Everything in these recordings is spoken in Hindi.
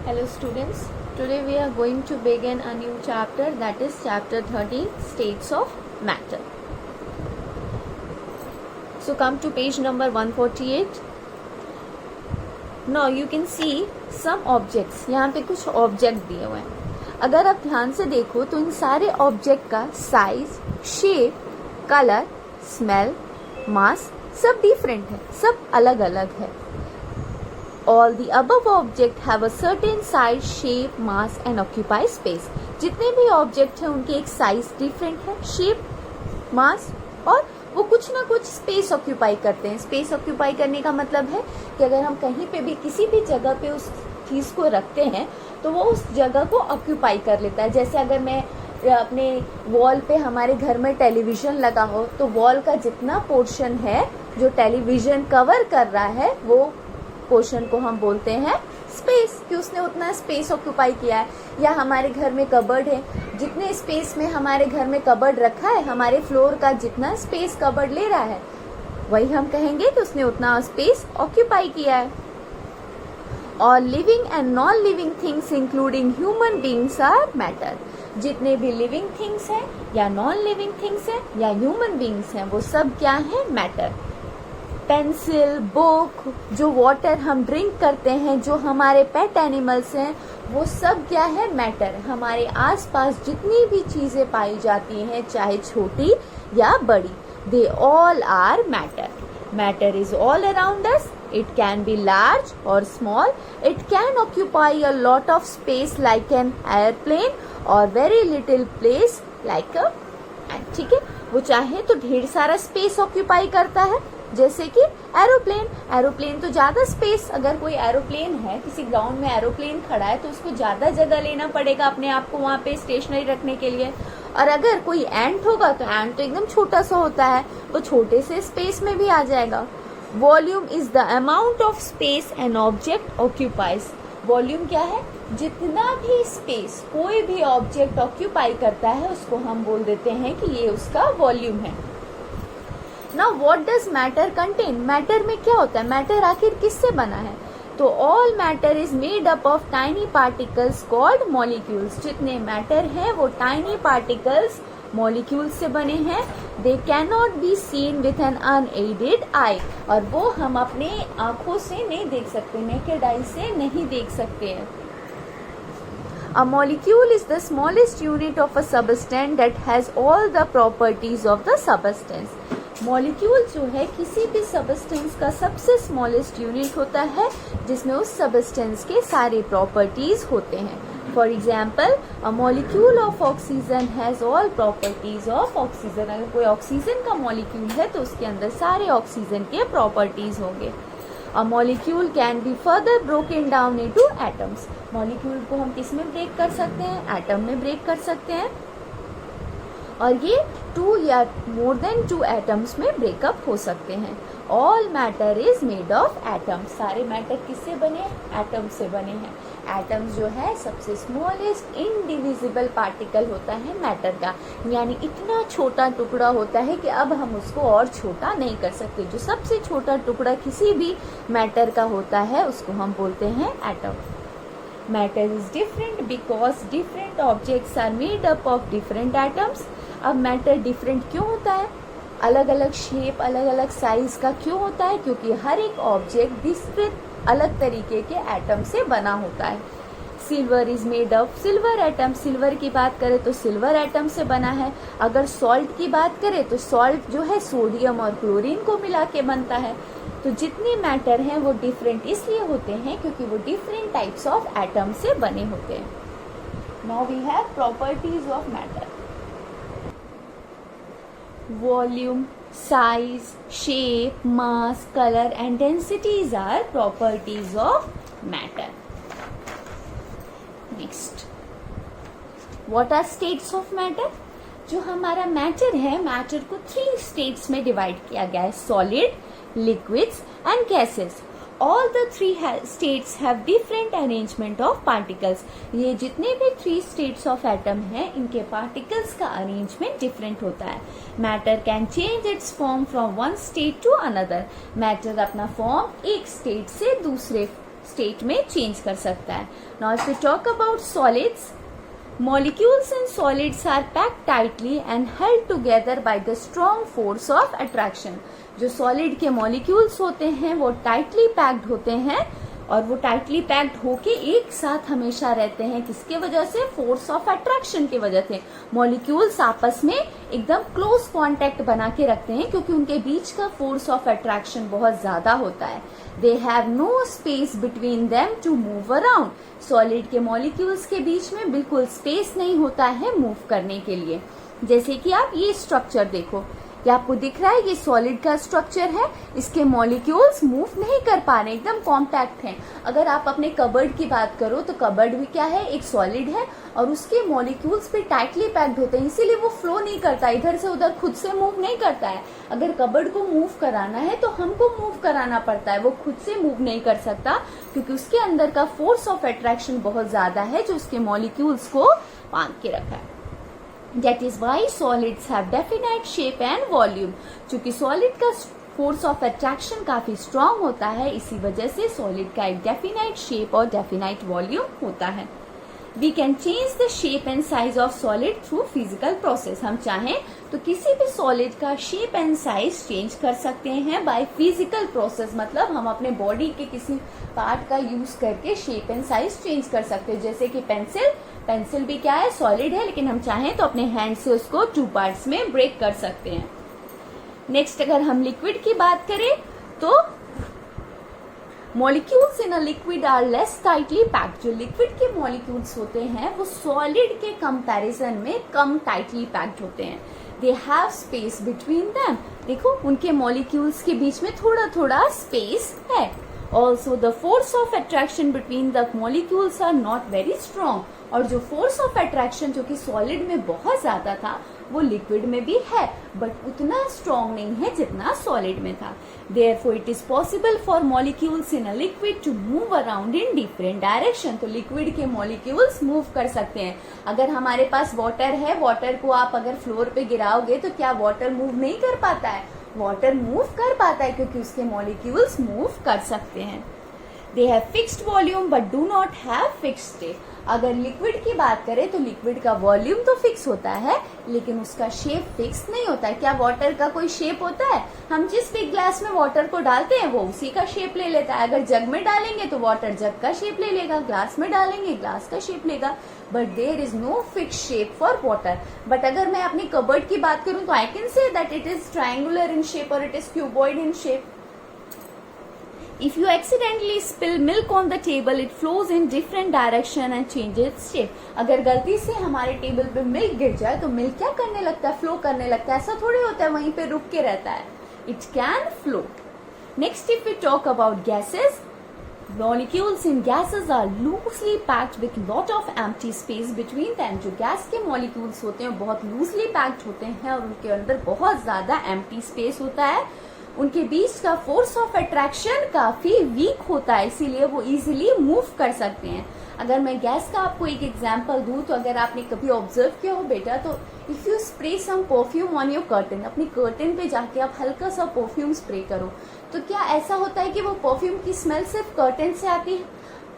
Hello students, today we are going to begin a new chapter, that is chapter 13, States of Matter. So come to page number 148. Now you can see some objects. यहाँ पे कुछ ऑब्जेक्ट दिए हुए हैं. अगर आप ध्यान से देखो तो इन सारे ऑब्जेक्ट का साइज, शेप, कलर, स्मेल, मास सब डिफरेंट है, सब अलग अलग है. All the above objects have a certain size, shape, mass and occupy space. जितने भी ऑब्जेक्ट हैं उनके एक साइज डिफरेंट है, शेप, मास और वो कुछ ना कुछ स्पेस ऑक्यूपाई करते हैं. स्पेस ऑक्यूपाई करने का मतलब है कि अगर हम कहीं पे भी किसी भी जगह पे उस चीज को रखते हैं तो वो उस जगह को ऑक्यूपाई कर लेता है. जैसे अगर मैं अपने वॉल पे हमारे घर में टेलीविजन लगा हो तो वॉल का जितना पोर्शन है जो टेलीविजन कवर कर रहा है वो पोर्शन को हम बोलते हैं स्पेस, कि उसने उतना स्पेस ऑक्यूपाई किया है. या हमारे घर में कबर्ड है, जितने स्पेस में हमारे घर में कबर्ड रखा है, हमारे फ्लोर का जितना स्पेस कबर्ड ले रहा है वही हम कहेंगे कि उसने उतना स्पेस ऑक्यूपाई किया है. और living and non living things including human beings are matter. जितने भी लिविंग थिंग्स हैं या नॉन लिविंग थिंग्स हैं या ह्यूमन बीइंग्स हैं वो सब क्या है? मैटर. पेंसिल, बुक, जो वाटर हम ड्रिंक करते हैं, जो हमारे पेट एनिमल्स हैं वो सब क्या है? मैटर. हमारे आसपास जितनी भी चीजें पाई जाती हैं चाहे छोटी या बड़ी, they all are matter. Matter is all around us. It can be large or small. It can occupy a lot of space like an airplane or very little place like a ant. ठीक है, वो चाहे तो ढेर सारा स्पेस ऑक्यूपाई करता है जैसे कि एरोप्लेन. एरोप्लेन तो ज्यादा स्पेस, अगर कोई एरोप्लेन है, किसी ग्राउंड में एरोप्लेन खड़ा है तो उसको ज्यादा जगह लेना पड़ेगा अपने आप को वहां पे स्टेशनरी रखने के लिए. और अगर कोई एंट होगा तो एंट तो एकदम छोटा सा होता है, वो छोटे से स्पेस में भी आ जाएगा. Volume is the amount of space an object occupies. Volume क्या है? जितना भी स्पेस कोई भी ऑब्जेक्ट ऑक्यूपाई करता है उसको हम बोल देते हैं कि ये उसका वॉल्यूम है. Now what does matter contain? Matter में क्या होता है? मैटर आखिर किससे बना है? तो all matter is made up of tiny particles called molecules. जितने मैटर हैं वो tiny particles molecules से बने हैं. They cannot be seen with an unaided eye. और वो हम अपने आंखों से नहीं देख सकते, naked eye से नहीं देख सकते हैं. A molecule is the smallest unit of a substance that has all the properties of the substance. Molecule जो है किसी भी सबस्टेंस का सबसे स्मॉलेस्ट यूनिट होता है जिसमें उस सबस्टेंस के सारे प्रॉपर्टीज होते हैं. For example, a molecule of oxygen has all properties of oxygen. अगर कोई ऑक्सीजन का मॉलिक्यूल है तो उसके अंदर सारे ऑक्सीजन के प्रॉपर्टीज होंगे. A molecule can be further broken down into atoms. Molecule को हम किस में ब्रेक कर सकते हैं? एटम में ब्रेक कर सकते हैं. और ये 2 या मोर देन 2 एटम्स में ब्रेकअप हो सकते हैं. All matter is made of atoms. सारे मैटर किससे बने? एटम से बने हैं. एटम्स जो है सबसे स्मॉलेस्ट इनडिविजिबल पार्टिकल होता है मैटर का, यानी इतना छोटा टुकड़ा होता है कि अब हम उसको और छोटा नहीं कर सकते. जो सबसे छोटा टुकड़ा किसी भी मैटर का होता है उसको हम बोलते हैं atom. Matter is different because different objects are made up of different atoms. अब मैटर डिफरेंट क्यों होता है? अलग अलग शेप, अलग अलग साइज का क्यों होता है? क्योंकि हर एक ऑब्जेक्ट डिफरेंट अलग तरीके के एटम से बना होता है. Silver is made of silver atom. Silver की बात करें तो सिल्वर एटम से बना है. अगर सॉल्ट की बात करें तो सॉल्ट जो है सोडियम और क्लोरीन को मिला के बनता है. तो जितने मैटर हैं वो डिफरेंट इसलिए होते हैं क्योंकि वो डिफरेंट टाइप्स ऑफ एटम से बने होते हैं. Now we have properties of matter. Volume, size, shape, mass, color and densities are properties of matter. Next, what are states of matter? जो हमारा मैटर है, मैटर को 3 स्टेट्स में डिवाइड किया गया है: solid, liquids and gases. All the 3 states have different arrangement of particles. ये जितने भी 3 states of atom हैं इनके particles का arrangement different होता है. Matter can change its form from one state to another. Matter अपना form एक state से दूसरे स्टेट में चेंज कर सकता है. Now if we talk about solids, molecules in solids are packed tightly and held together by the strong force of attraction. जो solid के molecules होते हैं वो tightly packed होते हैं और वो टाइटली पैक्ड होके एक साथ हमेशा रहते हैं. किसके वजह से? फोर्स ऑफ अट्रैक्शन की वजह से. मॉलिक्यूल्स आपस में एकदम क्लोज कांटेक्ट बना के रखते हैं क्योंकि उनके बीच का फोर्स ऑफ अट्रैक्शन बहुत ज्यादा होता है. They have no space between them to move around. Solid के मॉलिक्यूल्स के बीच में बिल्कुल स्पेस नहीं होता है मूव करने के लिए. जैसे कि आप ये स्ट्रक्चर देखो, ये आपको दिख रहा है, ये सॉलिड का स्ट्रक्चर है. इसके मॉलिक्यूल्स मूव नहीं कर पा रहे, एकदम कॉम्पैक्ट हैं. अगर आप अपने कबर्ड की बात करो तो कबर्ड भी क्या है? एक सॉलिड है और उसके मॉलिक्यूल्स भी टाइटली पैक्ड होते हैं, इसीलिए वो फ्लो नहीं करता, इधर से उधर खुद से मूव नहीं करता है. अगर कबर्ड को मूव कराना है तो हमको मूव कराना पड़ता है, वो खुद से मूव नहीं कर सकता क्योंकि उसके अंदर का फोर्स ऑफ अट्रैक्शन बहुत ज्यादा है जो उसके मॉलिक्यूल्स को बांध के रखा है. That is why solids have definite shape and volume. चूंकि solid का फोर्स ऑफ अट्रैक्शन काफी स्ट्रांग होता है, इसी वजह से solid का एक डेफिनाइट शेप और डेफिनाइट वॉल्यूम होता है. We can change the shape and size of solid through physical process. हम चाहें तो किसी भी solid का shape and size change कर सकते हैं by physical process. मतलब हम अपने body के किसी पार्ट का यूज करके shape and size change कर सकते हैं. जैसे कि पेंसिल भी क्या है? सॉलिड है, लेकिन हम चाहें तो अपने हैंड से उसको 2 पार्ट्स में ब्रेक कर सकते हैं. नेक्स्ट अगर हम लिक्विड की बात करें तो molecules in a liquid are less tightly packed. जो लिक्विड के मॉलिक्यूल्स होते हैं वो सॉलिड के कंपैरिजन में कम टाइटली पैक्ड होते हैं. They have space between them. देखो उनके मॉलिक्यूल्स के बीच में थोड़ा थोड़ा स्पेस है. Also the force of attraction between the molecules are not very strong. और जो फोर्स ऑफ अट्रैक्शन जो कि सॉलिड में बहुत ज्यादा था वो लिक्विड में भी है, बट उतना स्ट्रॉन्ग नहीं है जितना सॉलिड में था. Therefore, it is possible for molecules in a liquid to move around in different direction. तो लिक्विड के मॉलिक्यूल्स मूव कर सकते हैं. अगर हमारे पास वाटर है, वाटर को आप अगर फ्लोर पे गिराओगे तो क्या वाटर मूव नहीं कर पाता है? वाटर मूव कर पाता है क्योंकि उसके मॉलिक्यूल्स मूव कर सकते हैं. They have fixed volume but do not have fixed state. अगर लिक्विड की बात करें तो लिक्विड का वॉल्यूम तो फिक्स होता है लेकिन उसका शेप फिक्स नहीं होता है. क्या वाटर का कोई शेप होता है? हम जिस भी ग्लास में वाटर को डालते हैं वो उसी का शेप ले लेता है. अगर जग में डालेंगे तो वाटर जग का शेप ले लेगा, ग्लास में डालेंगे ग्लास का शेप लेगा. But there is no fix shape for water. But अगर मैं अपनी कबर्ड की बात करूं तो I can say that it is triangular in shape और it is cuboid in shape. If you accidentally spill milk on the table, it flows in different direction and changes its shape. अगर गलती से हमारे टेबल पे मिल्क गिर जाए तो मिल्क क्या करने लगता है? फ्लो करने लगता है. ऐसा थोड़ी होता है वहीं पे रुक के रहता है. It can flow. Next, if we talk about gases, molecules in gases are loosely packed with lot of empty space between them. जो गैस के molecules होते हैं बहुत loosely packed होते हैं और उनके अंदर बहुत ज्यादा empty space होता है. उनके बीच का फोर्स ऑफ अट्रैक्शन काफी वीक होता है, इसीलिए वो इजीली मूव कर सकते हैं. अगर मैं गैस का आपको एक एग्जांपल दूं तो अगर आपने कभी ऑब्जर्व किया हो बेटा तो if you spray some perfume on your curtain, अपनी कर्टन पे जाके आप हल्का सा परफ्यूम स्प्रे करो तो क्या ऐसा होता है कि वो परफ्यूम की स्मेल सिर्फ कर्टन से आती है?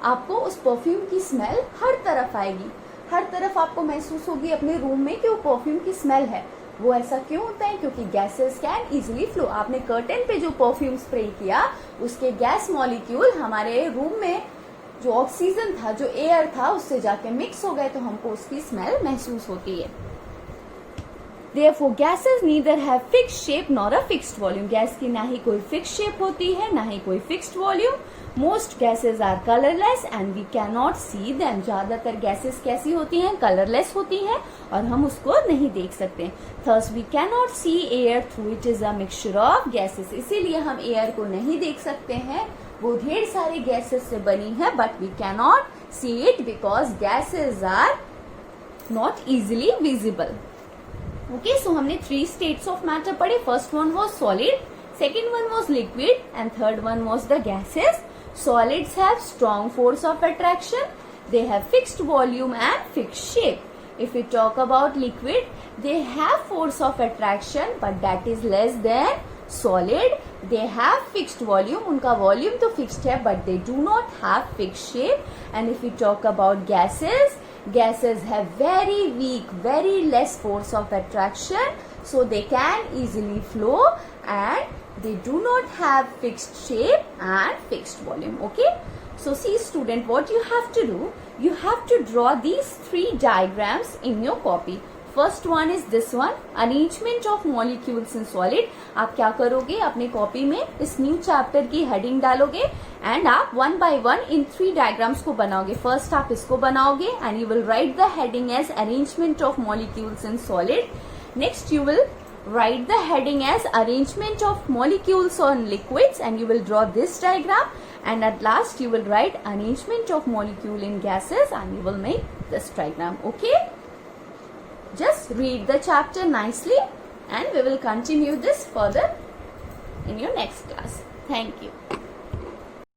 आपको उस परफ्यूम की स्मेल हर तरफ आएगी, हर तरफ आपको महसूस होगी अपने रूम में कि वो परफ्यूम की स्मेल है. वो ऐसा क्यों होता है? क्योंकि गैसेस कैन इजीली फ्लो. आपने कर्टन पे जो परफ्यूम स्प्रे किया उसके गैस मॉलिक्यूल हमारे रूम में जो ऑक्सीजन था, जो एयर था, उससे जाके मिक्स हो गए तो हमको उसकी स्मेल महसूस होती है. Therefore, gases neither have fixed shape nor a fixed volume. Gas की ना ही कोई फिक्स शेप होती है ना ही कोई fixed volume. Most gases are colorless and we cannot see them. ज्यादातर गैसेस कैसी होती हैं? कलरलेस होती हैं और हम उसको नहीं देख सकते. Thus, we cannot see air through it is a mixture of gases. इसीलिए हम एयर को नहीं देख सकते हैं, वो ढेर सारे गैसेस से बनी है, but we cannot see it because gases are not easily visible. Okay, so हमने 3 states of matter पढ़े. First one was solid, second one was liquid and third one was the gases. Solids have strong force of attraction. They have fixed volume and fixed shape. If we talk about liquid, they have force of attraction but that is less than solid. they have fixed volume, उनका volume तो fixed है, but they do not have fixed shape. And if we talk about gases, gases have very weak, very less force of attraction, so they can easily flow and they do not have fixed shape and fixed volume. Okay, so see student, what you have to do, you have to draw these 3 diagrams in your copy. First one is this one, arrangement of molecules in solid. आप क्या करोगे, अपने कॉपी में इस न्यू चैप्टर की हेडिंग डालोगे एंड आप 1 by 1 इन 3 डायग्राम्स को बनाओगे. फर्स्ट आप इसको बनाओगे and you will write the heading as arrangement of molecules in solid. Next you will write the heading as arrangement of molecules on liquids and you will draw this diagram, and at last you will write arrangement of molecule in gases and you will make this diagram. Okay, just read the chapter nicely and we will continue this further in your next class. Thank you.